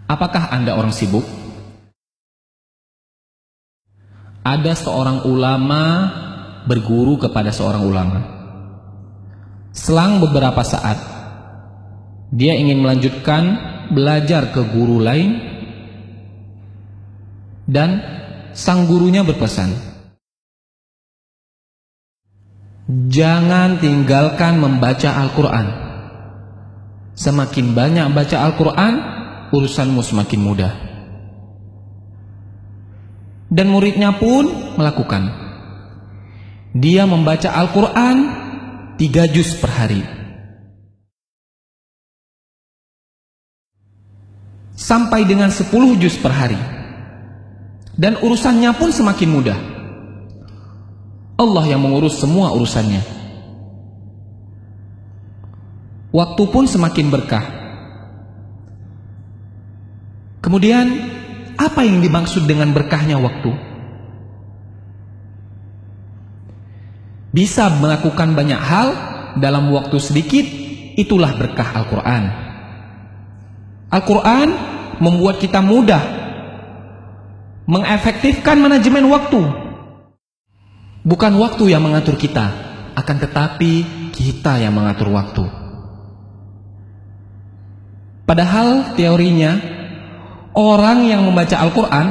Apakah Anda orang sibuk? Ada seorang ulama berguru kepada seorang ulama. Selang beberapa saat, dia ingin melanjutkan belajar ke guru lain, dan sang gurunya berpesan, jangan tinggalkan membaca Al-Quran. Semakin banyak baca Al-Quran, urusanmu semakin mudah. Dan muridnya pun melakukan. Dia membaca Al-Quran 3 juz per hari. Sampai dengan 10 juz per hari. Dan urusannya pun semakin mudah. Allah yang mengurus semua urusannya. Waktu pun semakin berkah. Kemudian, apa yang dimaksud dengan berkahnya waktu? Bisa melakukan banyak hal dalam waktu sedikit, itulah berkah Al-Quran. Al-Quran membuat kita mudah mengefektifkan manajemen waktu. Bukan waktu yang mengatur kita, akan tetapi kita yang mengatur waktu. Padahal teorinya, orang yang membaca Al-Quran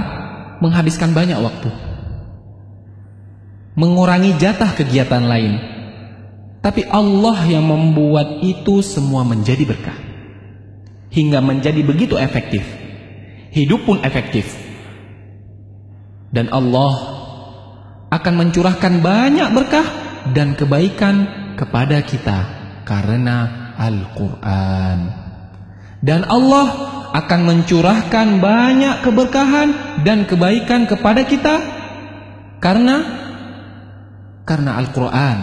menghabiskan banyak waktu, mengurangi jatah kegiatan lain. Tapi Allah yang membuat itu semua menjadi berkah, hingga menjadi begitu efektif. Hidup pun efektif. Dan Allah akan mencurahkan banyak berkah dan kebaikan kepada kita karena Al-Quran. Dan Allah akan mencurahkan banyak keberkahan dan kebaikan kepada kita karena Al-Quran.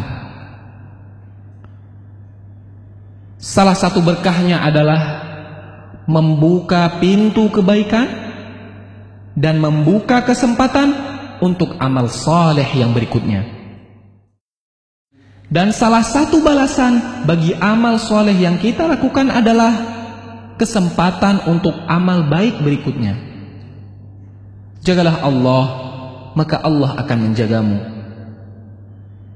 Salah satu berkahnya adalah membuka pintu kebaikan dan membuka kesempatan untuk amal saleh yang berikutnya. Dan salah satu balasan bagi amal saleh yang kita lakukan adalah kesempatan untuk amal baik berikutnya. Jagalah Allah, maka Allah akan menjagamu.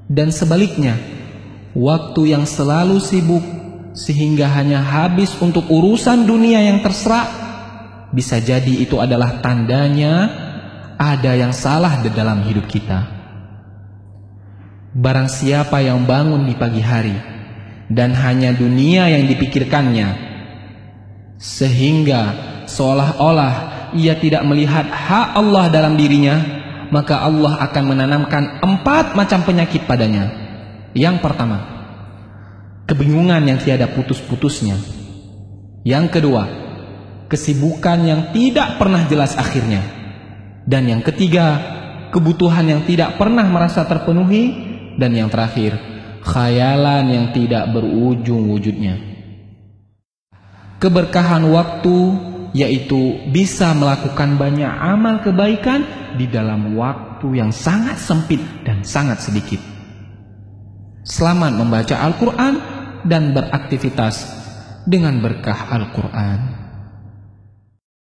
Dan sebaliknya, waktu yang selalu sibuk sehingga hanya habis untuk urusan dunia yang terserah, bisa jadi itu adalah tandanya ada yang salah di dalam hidup kita. Barang siapa yang bangun di pagi hari dan hanya dunia yang dipikirkannya, sehingga seolah-olah ia tidak melihat hak Allah dalam dirinya, maka Allah akan menanamkan 4 macam penyakit padanya. Yang pertama, kebingungan yang tiada putus-putusnya. Yang kedua, kesibukan yang tidak pernah jelas akhirnya. Dan yang ketiga, kebutuhan yang tidak pernah merasa terpenuhi. Dan yang terakhir, khayalan yang tidak berujung wujudnya. Keberkahan waktu yaitu bisa melakukan banyak amal kebaikan di dalam waktu yang sangat sempit dan sangat sedikit. Selamat membaca Al-Quran dan beraktivitas dengan berkah Al-Quran.